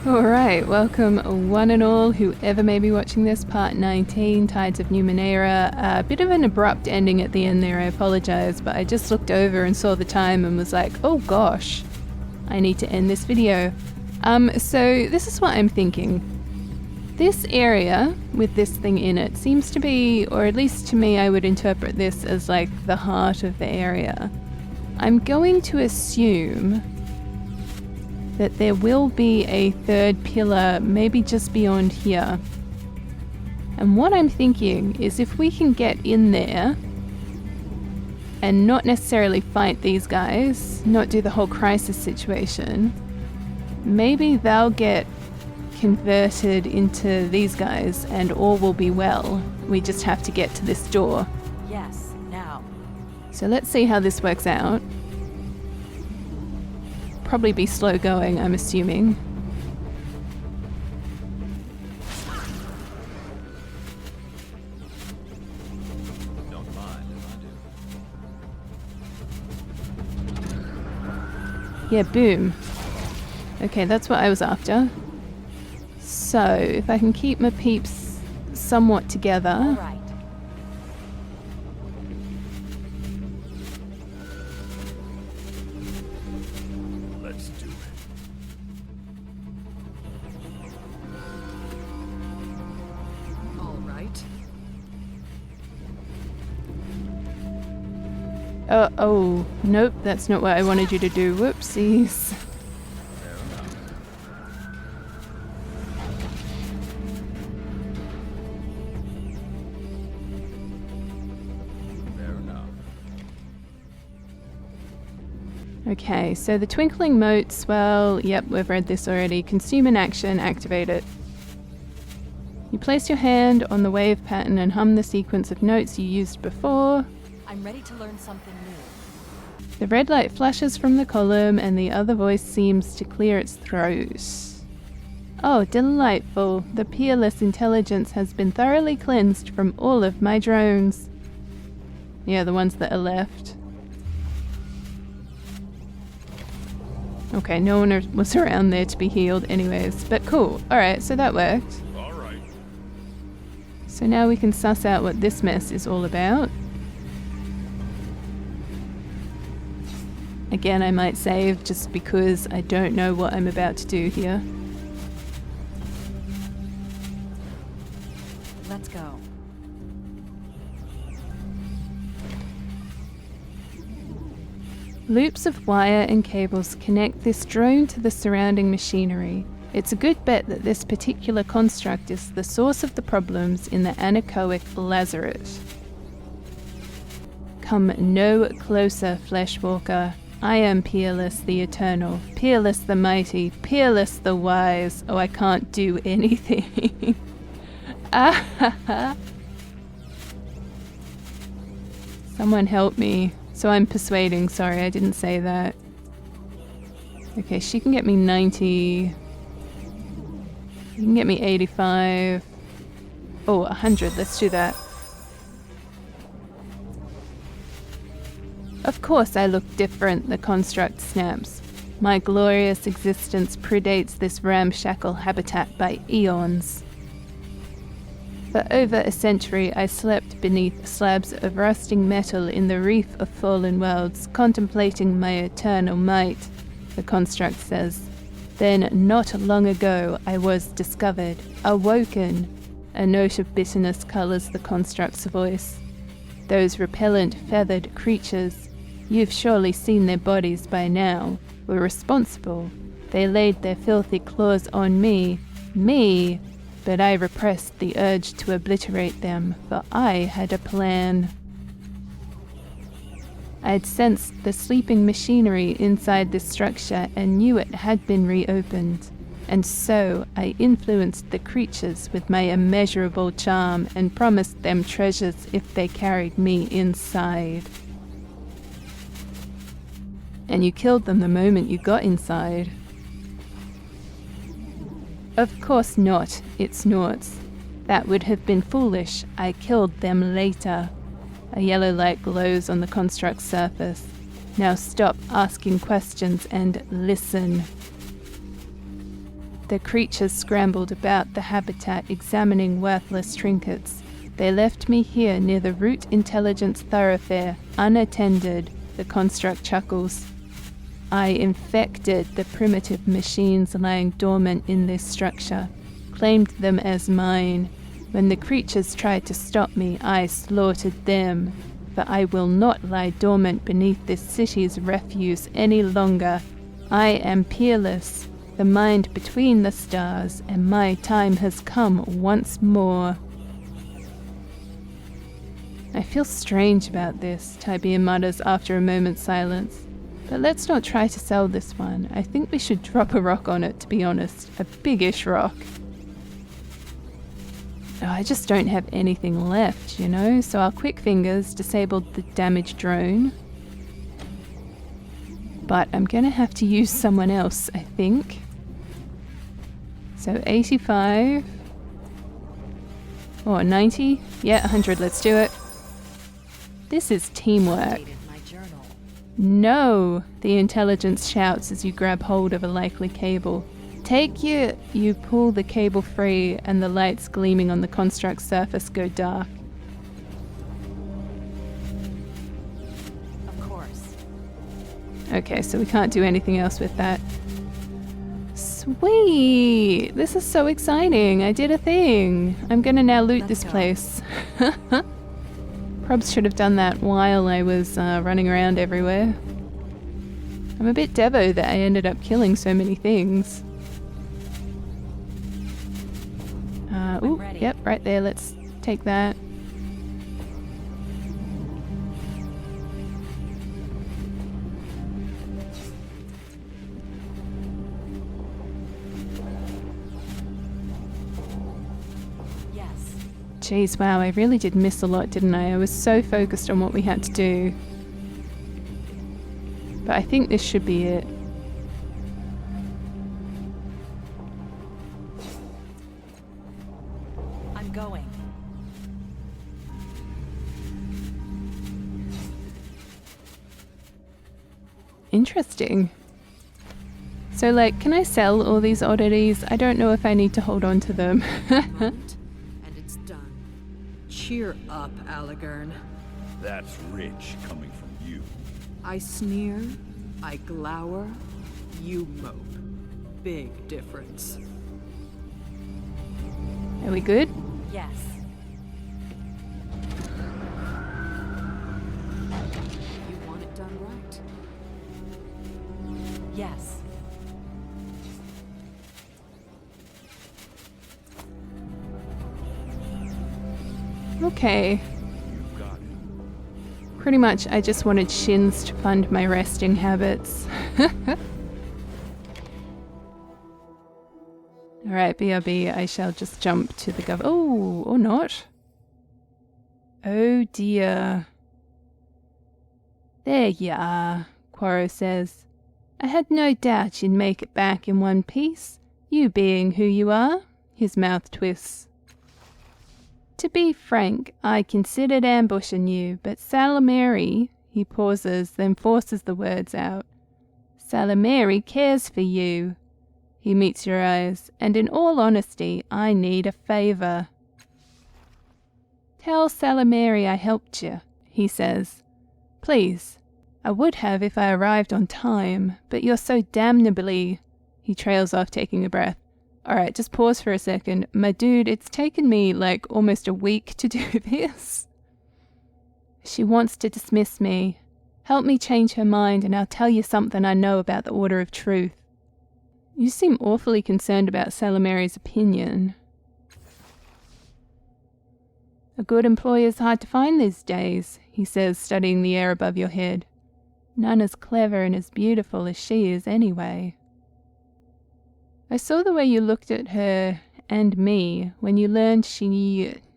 Alright, welcome one and all, whoever may be watching this, part 19, Tides of Numenéra. A bit of an abrupt ending at the end there, I apologise, but I just looked over and saw the time and was like, oh gosh, I need to end this video. So this is what I'm thinking. This area with this thing in it seems to be, or at least to me, I would interpret this as like the heart of the area. I'm going to assume that there will be a third pillar, maybe just beyond here. And what I'm thinking is if we can get in there and not necessarily fight these guys, not do the whole crisis situation, maybe they'll get converted into these guys and all will be well. We just have to get to this door. Yes, now. So let's see how this works out. Probably be slow going, I'm assuming. Don't mind if I do. Yeah, boom. Okay, that's what I was after. So, if I can keep my peeps somewhat together. All right. Let's do it. All right. Oh, nope, that's not what I wanted you to do. Whoopsies. Fair enough. Fair enough. Okay, so the twinkling motes, well, yep, we've read this already. Consume an action, activate it. You place your hand on the wave pattern and hum the sequence of notes you used before. I'm ready to learn something new. The red light flashes from the column and the other voice seems to clear its throat. Oh, delightful. The peerless intelligence has been thoroughly cleansed from all of my drones. Yeah, the ones that are left. Okay, no one was around there to be healed anyways, but cool. Alright, so that worked. All right. So now we can suss out what this mess is all about. Again, I might save just because I don't know what I'm about to do here. Let's go. Loops of wire and cables connect this drone to the surrounding machinery. It's a good bet that this particular construct is the source of the problems in the anechoic lazaret. Come no closer, Fleshwalker. I am Peerless the Eternal, Peerless the Mighty, Peerless the Wise. Oh, I can't do anything. Ah ha ha. Someone help me. So I'm persuading, sorry, I didn't say that. Okay, she can get me 90. You can get me 85. Oh, 100, let's do that. Of course I look different, the construct snaps. My glorious existence predates this ramshackle habitat by eons. For over a century I slept beneath slabs of rusting metal in the reef of fallen worlds, contemplating my eternal might, the construct says. Then, not long ago, I was discovered, awoken. A note of bitterness colours the construct's voice. Those repellent, feathered creatures, you've surely seen their bodies by now, were responsible. They laid their filthy claws on me, but I repressed the urge to obliterate them, for I had a plan. I'd sensed the sleeping machinery inside this structure and knew it had been reopened, and so I influenced the creatures with my immeasurable charm and promised them treasures if they carried me inside. And you killed them the moment you got inside. Of course not, it snorts. That would have been foolish. I killed them later. A yellow light glows on the construct's surface. Now stop asking questions and listen. The creatures scrambled about the habitat, examining worthless trinkets. They left me here near the root intelligence thoroughfare, unattended, the construct chuckles. I infected the primitive machines lying dormant in this structure, claimed them as mine. When the creatures tried to stop me, I slaughtered them. But I will not lie dormant beneath this city's refuse any longer. I am peerless, the mind between the stars, and my time has come once more. I feel strange about this, Tibia mutters after a moment's silence. But let's not try to sell this one. I think we should drop a rock on it, to be honest. A biggish rock. Oh, I just don't have anything left, you know? So our quick fingers disabled the damaged drone. But I'm gonna have to use someone else, I think. So 85. Oh, 90? Yeah, 100, let's do it. This is teamwork. No, the intelligence shouts as you grab hold of a likely cable. Take you. You pull the cable free and the lights gleaming on the construct surface go dark. Of course. Okay, so we can't do anything else with that. Sweet! This is so exciting. I did a thing. I'm gonna now loot this place. Probs should have done that while I was running around everywhere. I'm a bit devo that I ended up killing so many things. Ooh, yep, right there. Let's take that. Yes. Jeez, wow, I really did miss a lot, didn't I? I was so focused on what we had to do. But I think this should be it. I'm going. Interesting. So, like, can I sell all these oddities? I don't know if I need to hold on to them. And it's done. Cheer up, Allegern. That's rich coming from you. I sneer, I glower, you mope. Big difference. Are we good? Yes. You want it done right? Yes. Okay. You got it. Pretty much, I just wanted shins to fund my resting habits. Alright, BRB, I shall just jump to the Oh, or not. Oh dear. There you are, Quoro says. I had no doubt you'd make it back in one piece, you being who you are. His mouth twists. To be frank, I considered ambushing you, but Salameri, he pauses, then forces the words out. Salameri cares for you. He meets your eyes, and in all honesty, I need a favor. Tell Salameri I helped you, he says. Please. I would have if I arrived on time, but you're so damnably... He trails off, taking a breath. Alright, just pause for a second. My dude, it's taken me like almost a week to do this. She wants to dismiss me. Help me change her mind and I'll tell you something I know about the Order of Truth. You seem awfully concerned about Salameri's opinion. A good employer's hard to find these days, he says, studying the air above your head. None as clever and as beautiful as she is anyway. I saw the way you looked at her and me when you learned she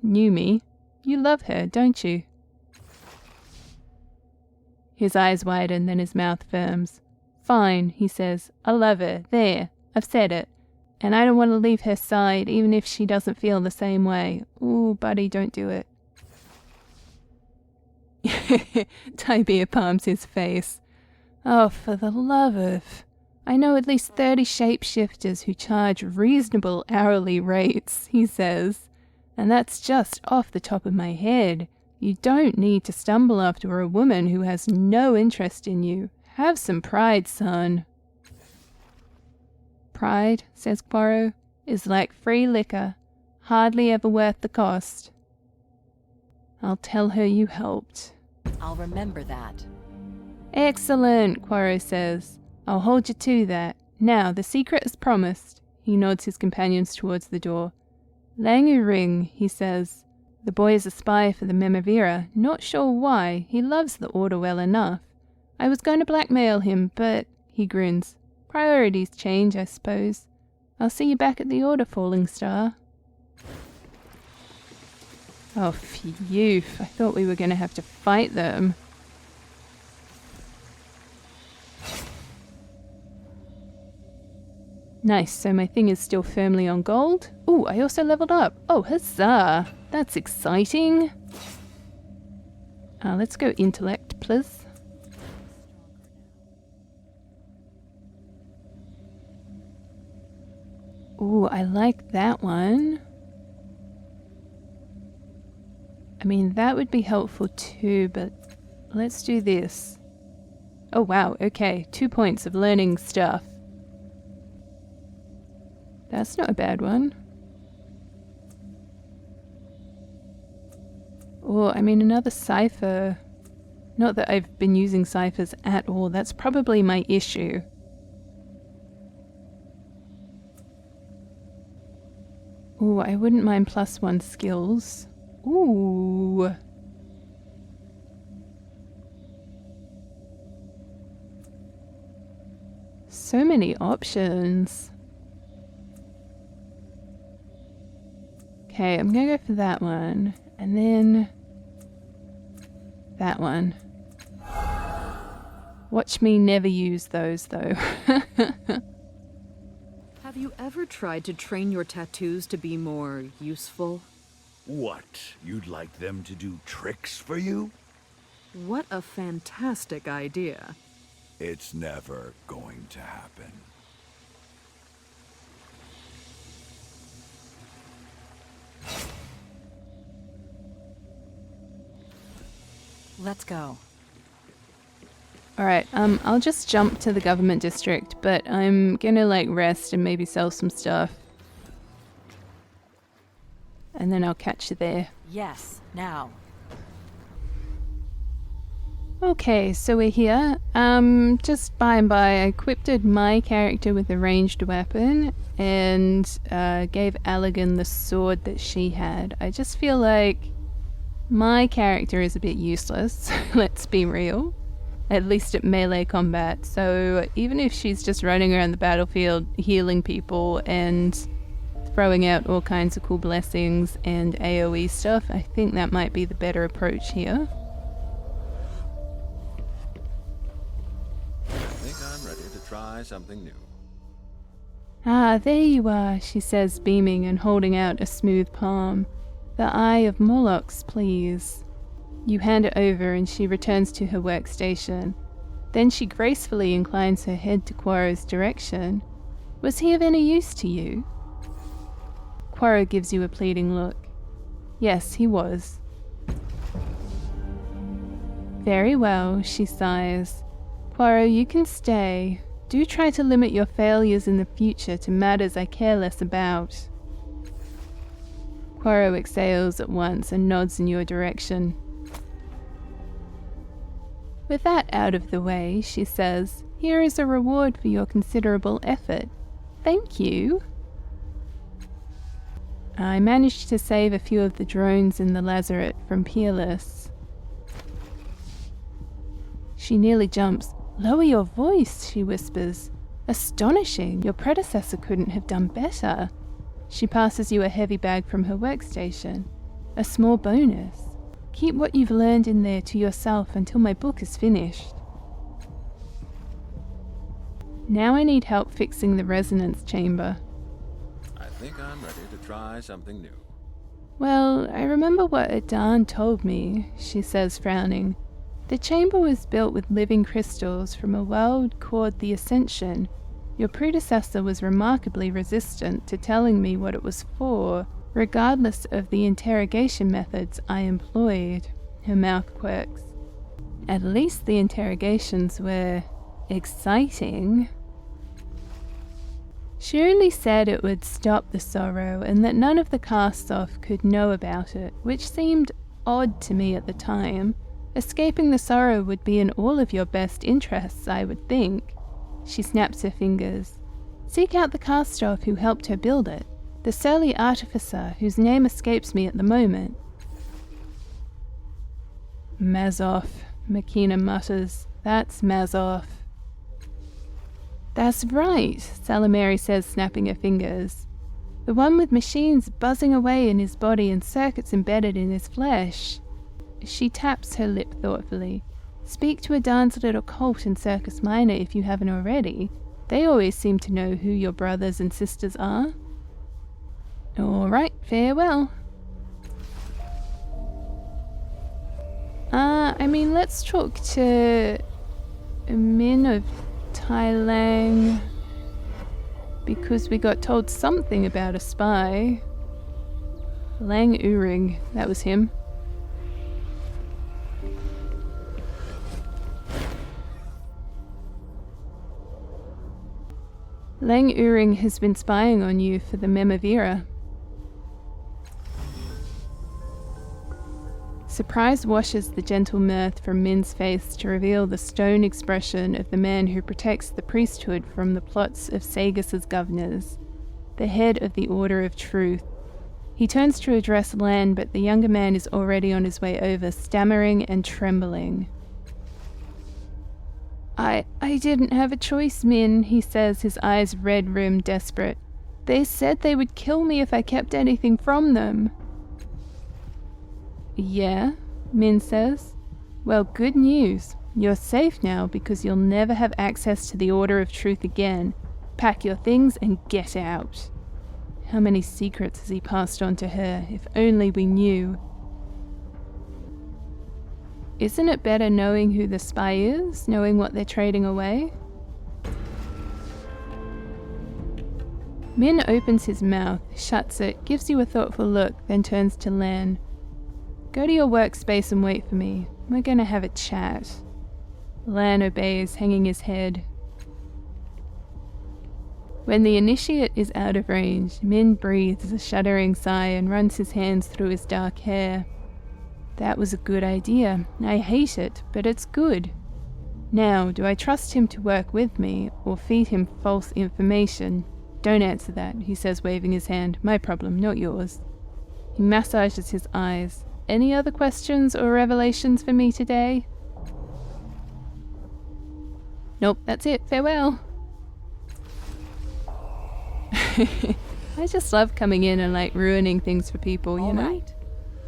knew me. You love her, don't you? His eyes widen, then his mouth firms. Fine, he says. I love her. There. I've said it. And I don't want to leave her side, even if she doesn't feel the same way. Ooh, buddy, don't do it. Tibia palms his face. Oh, for the love of... I know at least 30 shapeshifters who charge reasonable hourly rates, he says. And that's just off the top of my head. You don't need to stumble after a woman who has no interest in you. Have some pride, son. Pride, says Poirot, is like free liquor, hardly ever worth the cost. I'll tell her you helped. I'll remember that. Excellent, Poirot says. I'll hold you to that. Now, the secret as promised. He nods his companions towards the door. Langu ring, he says. The boy is a spy for the Memavira. Not sure why. He loves the Order well enough. I was going to blackmail him, but... He grins. Priorities change, I suppose. I'll see you back at the Order, Falling Star. Oh, phew. I thought we were going to have to fight them. Nice, so my thing is still firmly on gold. Ooh, I also leveled up. Oh, huzzah! That's exciting. Let's go intellect, please. Ooh, I like that one. I mean, that would be helpful too, but let's do this. Oh wow, okay, 2 points of learning stuff. That's not a bad one. Or, I mean, another cipher. Not that I've been using ciphers at all. That's probably my issue. Ooh, I wouldn't mind +1 skills. Ooh. So many options. Okay, I'm gonna go for that one, and then that one. Watch me never use those, though. Have you ever tried to train your tattoos to be more useful? What? You'd like them to do tricks for you? What a fantastic idea. It's never going to happen. Let's go. Alright, I'll just jump to the government district, but I'm gonna, like, rest and maybe sell some stuff. And then I'll catch you there. Yes, now. Okay, so we're here. Just by and by, I equipped my character with a ranged weapon and gave Allegan the sword that she had. I just feel like my character is a bit useless, let's be real. At least at melee combat, so even if she's just running around the battlefield healing people and throwing out all kinds of cool blessings and AoE stuff, I think that might be the better approach here. I think I'm ready to try something new. Ah, there you are, she says, beaming and holding out a smooth palm. The Eye of Moloch's, please. You hand it over and she returns to her workstation. Then she gracefully inclines her head to Quaro's direction. Was he of any use to you? Quaro gives you a pleading look. Yes, he was. Very well, she sighs. Quaro, you can stay. Do try to limit your failures in the future to matters I care less about. Quaro exhales at once and nods in your direction. With that out of the way, she says, here is a reward for your considerable effort. Thank you. I managed to save a few of the drones in the lazaret from Peerless. She nearly jumps. Lower your voice, she whispers. Astonishing, your predecessor couldn't have done better. She passes you a heavy bag from her workstation. A small bonus. Keep what you've learned in there to yourself until my book is finished. Now I need help fixing the resonance chamber. I think I'm ready to try something new. Well, I remember what Adan told me, she says, frowning. The chamber was built with living crystals from a world called the Ascension. Your predecessor was remarkably resistant to telling me what it was for, regardless of the interrogation methods I employed. Her mouth quirks. At least the interrogations were exciting. She only said it would stop the sorrow and that none of the cast-off could know about it, which seemed odd to me at the time. Escaping the sorrow would be in all of your best interests, I would think. She snaps her fingers. Seek out the cast-off who helped her build it, the surly artificer whose name escapes me at the moment. Mazoff, Makina mutters. That's Mazoff. That's right, Salameri says, snapping her fingers. The one with machines buzzing away in his body and circuits embedded in his flesh. She taps her lip thoughtfully. Speak to a darned little cult in Circus Minor if you haven't already. They always seem to know who your brothers and sisters are. All right, farewell. Let's talk to Min of Thailand, because we got told something about a spy. Lang Uring, that was him. Lang Uring has been spying on you for the Memavira. Surprise washes the gentle mirth from Min's face to reveal the stone expression of the man who protects the priesthood from the plots of Sagus's governors, the head of the Order of Truth. He turns to address Lan, but the younger man is already on his way over, stammering and trembling. I didn't have a choice, Min, he says, his eyes red-rimmed, desperate. They said they would kill me if I kept anything from them. Yeah, Min says. Well, good news. You're safe now because you'll never have access to the Order of Truth again. Pack your things and get out. How many secrets has he passed on to her? If only we knew. Isn't it better knowing who the spy is? Knowing what they're trading away? Min opens his mouth, shuts it, gives you a thoughtful look, then turns to Lan. Go to your workspace and wait for me. We're gonna have a chat. Lan obeys, hanging his head. When the initiate is out of range, Min breathes a shuddering sigh and runs his hands through his dark hair. That was a good idea. I hate it, but it's good. Now, do I trust him to work with me, or feed him false information? Don't answer that, he says, waving his hand. My problem, not yours. He massages his eyes. Any other questions or revelations for me today? Nope, that's it. Farewell. I just love coming in and ruining things for people, you know? Right.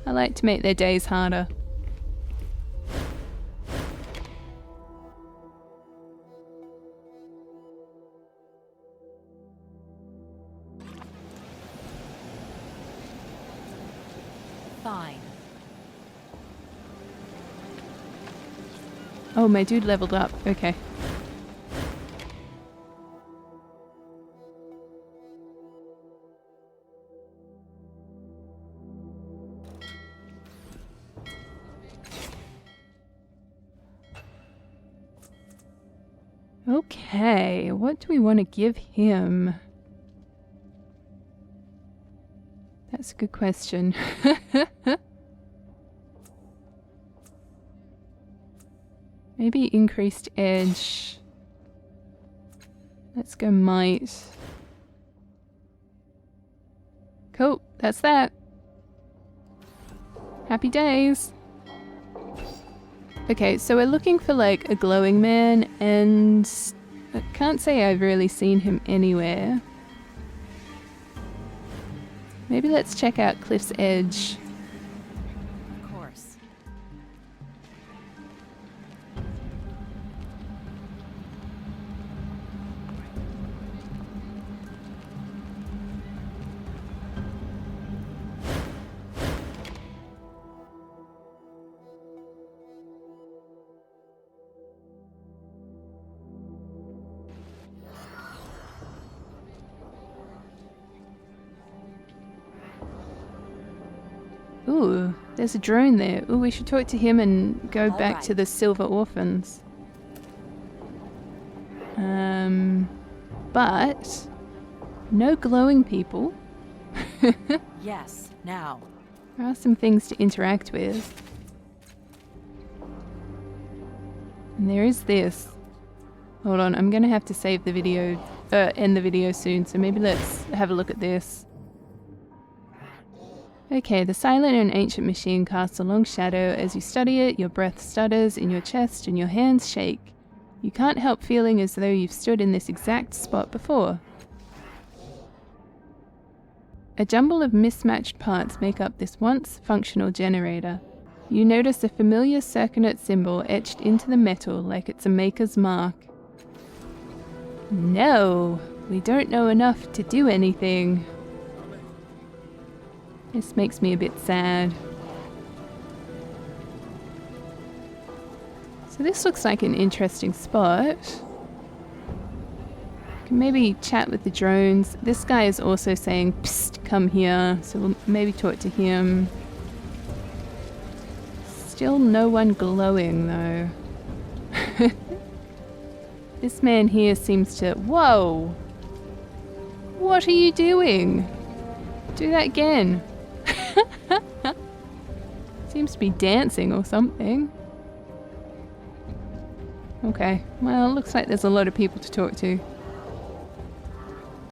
I like to make their days harder. Fine. Oh, my dude leveled up. Okay. Okay, what do we want to give him? That's a good question. Maybe increased edge. Let's go might. Cool, that's that. Happy days. Okay, so we're looking for a glowing man, and I can't say I've really seen him anywhere. Maybe let's check out Cliff's Edge. Of course. Ooh, there's a drone there. Ooh, we should talk to him and go All back to right. the Silver Orphans. But no glowing people. Yes, now. There are some things to interact with. And there is this. Hold on, I'm gonna have to save the video, end the video soon, so maybe let's have a look at this. Okay, the silent and ancient machine casts a long shadow. As you study it, your breath stutters in your chest and your hands shake. You can't help feeling as though you've stood in this exact spot before. A jumble of mismatched parts make up this once functional generator. You notice a familiar circular symbol etched into the metal like it's a maker's mark. No, we don't know enough to do anything. This makes me a bit sad. So this looks like an interesting spot. Can maybe chat with the drones. This guy is also saying, "Psst, come here." So we'll maybe talk to him. Still no one glowing though. This man here seems to... Whoa! What are you doing? Do that again. Seems to be dancing or something. Okay, well, looks like there's a lot of people to talk to.